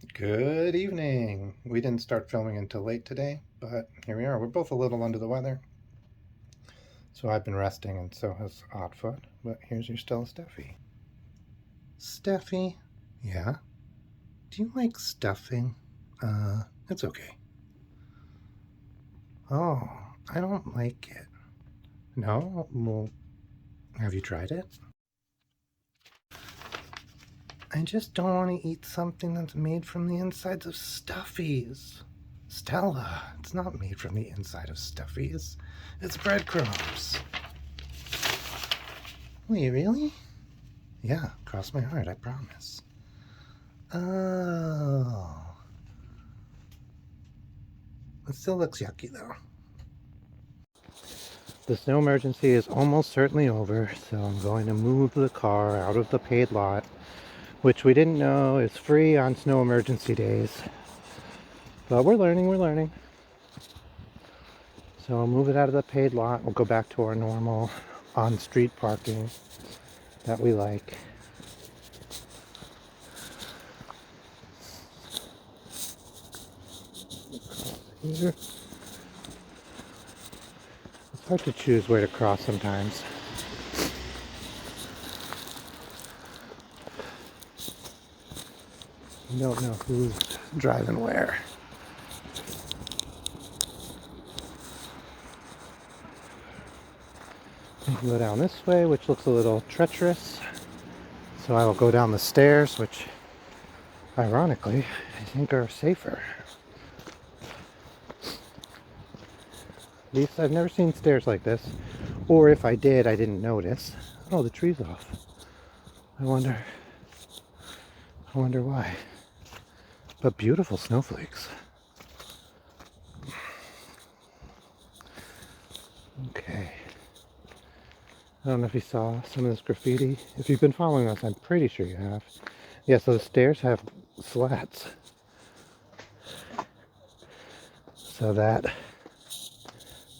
Good evening. We didn't start filming until late today, but here we are. We're both a little under the weather, so I've been resting and so has Oddfoot. But here's your Stella Steffi. Steffi? Yeah? Do you like stuffing? It's okay. Oh, I don't like it. No? Well, have you tried it? I just don't want to eat something that's made from the insides of stuffies. Stella, it's not made from the inside of stuffies. It's breadcrumbs. Wait, really? Yeah, cross my heart, I promise. Oh. It still looks yucky, though. The snow emergency is almost certainly over, so I'm going to move the car out of the paid lot, which we didn't know is free on snow emergency days. But we're learning. So I'll move it out of the paid lot. We'll go back to our normal on-street parking that we like. Here. It's hard to choose where to cross sometimes. You don't know who's driving where. I can go down this way, which looks a little treacherous. So I will go down the stairs, which ironically I think are safer. At least I've never seen stairs like this. Or if I did, I didn't notice. Oh, the tree's off. I wonder why. But beautiful snowflakes. Okay. I don't know if you saw some of this graffiti. If you've been following us, I'm pretty sure you have. Yeah, so the stairs have slats. So that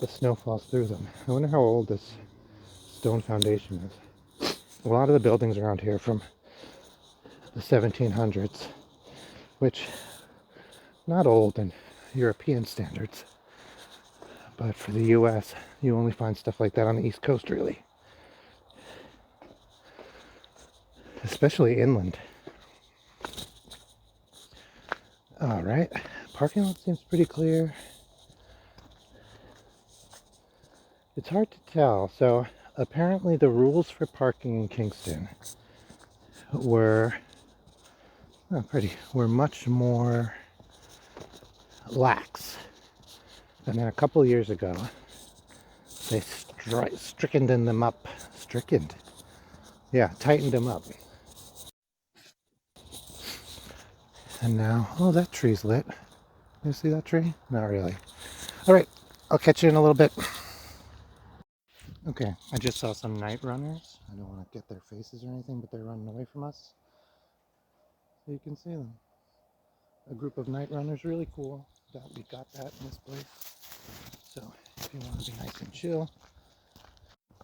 the snow falls through them. I wonder how old this stone foundation is. A lot of the buildings around here from the 1700s, which not old in European standards, but for the US, you only find stuff like that on the East Coast, really. Especially inland. All right, parking lot seems pretty clear. It's hard to tell. So apparently the rules for parking in Kingston were were much more lax. And then a couple of years ago, they tightened them up. Yeah, tightened them up. And now, oh, that tree's lit. You see that tree? Not really. All right, I'll catch you in a little bit. Okay, I just saw some night runners. I don't want to get their faces or anything, but they're running away from us. So you can see them. A group of night runners, really cool. We got that in this place. So if you want to be nice and chill.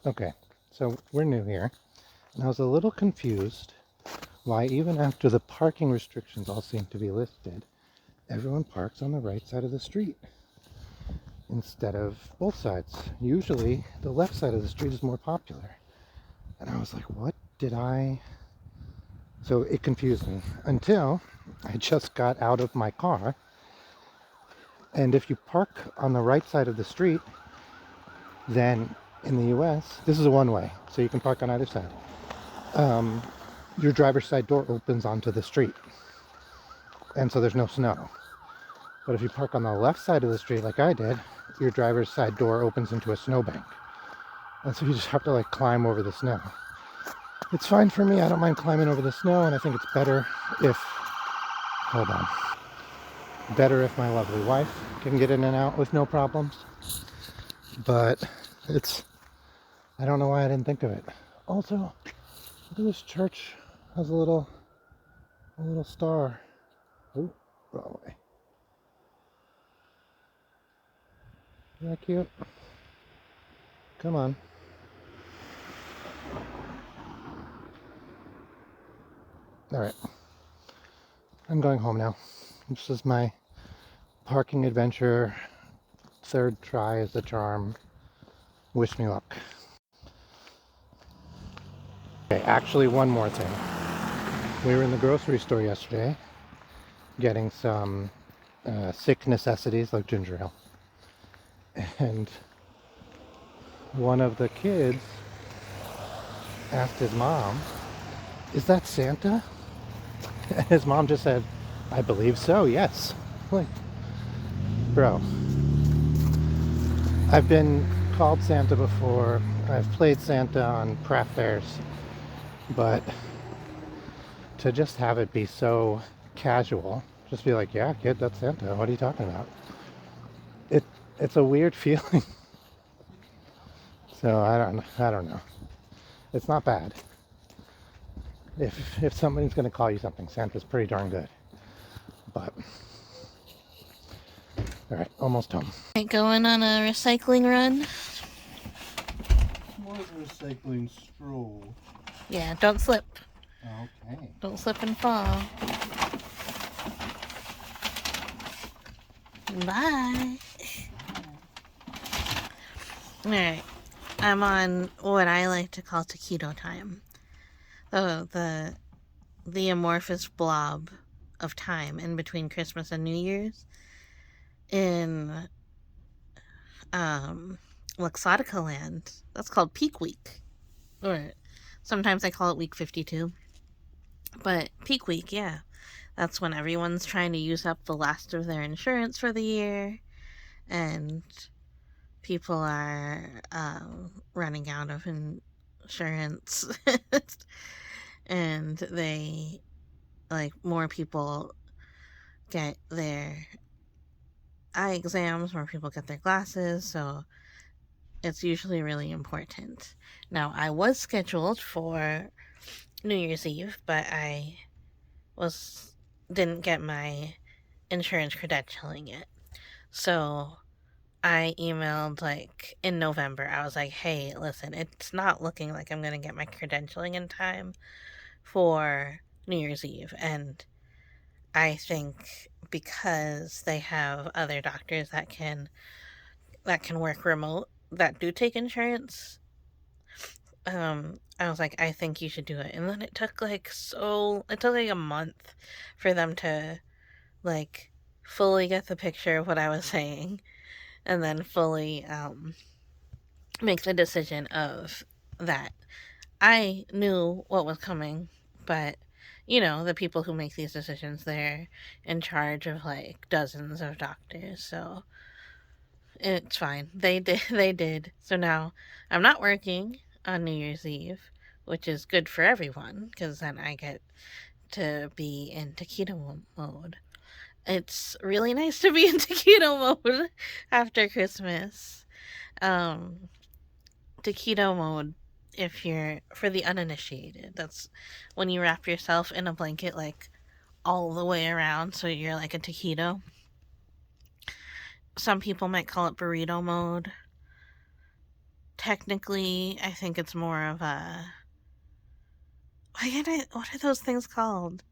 Okay, so we're new here. And I was a little confused why even after the parking restrictions all seem to be lifted, everyone parks on the right side of the street instead of both sides. Usually the left side of the street is more popular. And I was like, what did I... So it confused me until I just got out of my car. And if you park on the right side of the street, then in the US, this is a one-way, so you can park on either side. Your driver's side door opens onto the street, and so there's no snow. But if you park on the left side of the street like I did, your driver's side door opens into a snowbank. And so you just have to like climb over the snow. It's fine for me, I don't mind climbing over the snow, and I think it's better if, hold on, better if my lovely wife can get in and out with no problems. But I don't know why I didn't think of it. Also, look at this church. It has a little star. Oh, wrong way. Isn't that cute? Come on. All right. I'm going home now. This is my parking adventure. Third try is the charm. Wish me luck. Okay, actually one more thing. We were in the grocery store yesterday getting some sick necessities like ginger ale. And one of the kids asked his mom, "Is that Santa?" And his mom just said, "I believe so, yes." Like, bro, I've been called Santa before. I've played Santa on craft fairs, but to just have it be so casual, just be like, "Yeah, kid, that's Santa. What are you talking about?" It it's a weird feeling. So I don't know. It's not bad. If somebody's gonna call you something, Santa's pretty darn good. But all right, almost home. Going on a recycling run. More recycling stroll. Yeah, don't slip. Okay. Don't slip and fall. Bye. Alright. I'm on what I like to call taquito time. The amorphous blob of time in between Christmas and New Year's in Luxottica land. That's called peak week. Or sometimes I call it week 52. But peak week, yeah. That's when everyone's trying to use up the last of their insurance for the year, and people are running out of insurance. And they, like, more people get their eye exams, more people get their glasses, so it's usually really important. Now, I was scheduled for New Year's Eve, but I didn't get my insurance credentialing yet. So I emailed like in November. I was like, hey, listen, it's not looking like I'm going to get my credentialing in time for New Year's Eve. And I think because they have other doctors that can work remote that do take insurance, I was like, I think you should do it. And then it took like a month for them to like fully get the picture of what I was saying, and then fully make the decision of that. I knew what was coming, but the people who make these decisions, they're in charge of like dozens of doctors, so it's fine. They did. So now I'm not working on New Year's Eve, which is good for everyone because then I get to be in taquito mode. It's really nice to be in taquito mode after Christmas. Um, Taquito mode, if you're for the uninitiated, that's when you wrap yourself in a blanket like all the way around, so you're like a taquito. Some people might call it burrito mode. Technically, I think it's more of a what are those things called?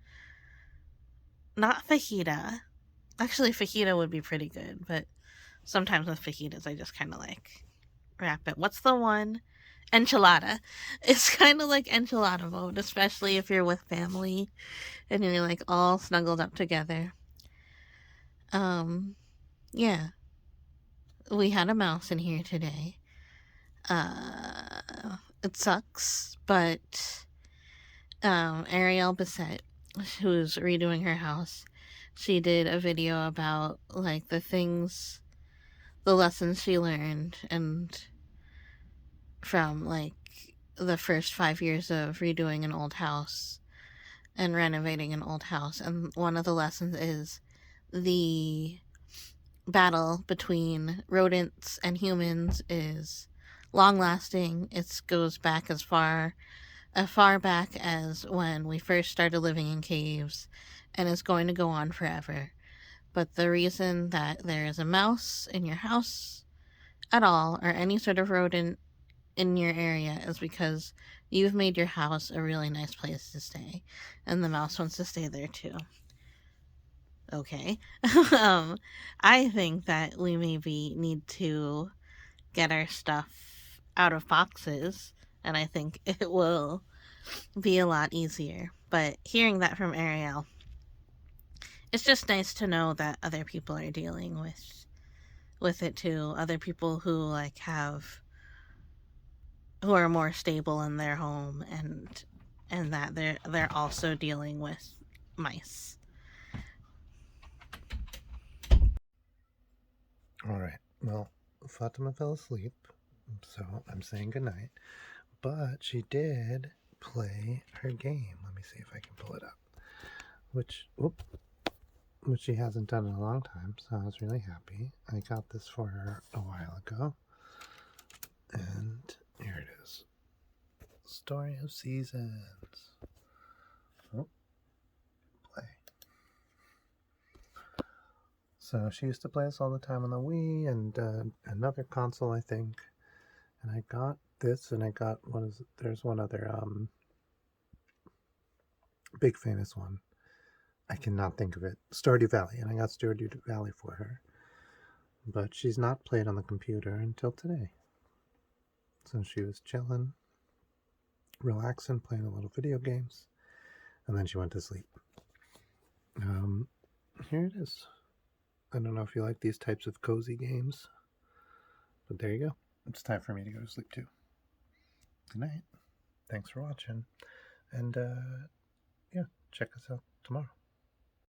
Not fajita. Actually, fajita would be pretty good, but sometimes with fajitas, I just kind of like wrap it. What's the one? Enchilada. It's kind of like enchilada mode, especially if you're with family and you're like all snuggled up together. Um, yeah, we had a mouse in here today. It sucks, but Ariel Bissett, who's redoing her house, she did a video about like the lessons she learned, and from like the first 5 years of redoing an old house and renovating an old house. And one of the lessons is the battle between rodents and humans is long lasting. It goes back as far back as when we first started living in caves, and is going to go on forever. But the reason that there is a mouse in your house at all, or any sort of rodent in your area, is because you've made your house a really nice place to stay, and the mouse wants to stay there too. Okay. um, I think that we maybe need to get our stuff out of boxes, and I think it will be a lot easier. But hearing that from Ariel, it's just nice to know that other people are dealing with it too. Other people who like have who are more stable in their home, and that they're also dealing with mice. All right. Well, Fatima fell asleep, so I'm saying goodnight. But she did play her game. Let me see if I can pull it up. Which she hasn't done in a long time, so I was really happy. I got this for her a while ago. And here it is. Story of Seasons. Oh, play. So she used to play this all the time on the Wii and another console, I think. And I got this, and I got there's one other big famous one. I cannot think of it. Stardew Valley, and I got Stardew Valley for her. But she's not played on the computer until today. So she was chilling, relaxing, playing a little video games, and then she went to sleep. Here it is. I don't know if you like these types of cozy games, but there you go. It's time for me to go to sleep too. Good night. Thanks for watching, and yeah, check us out tomorrow.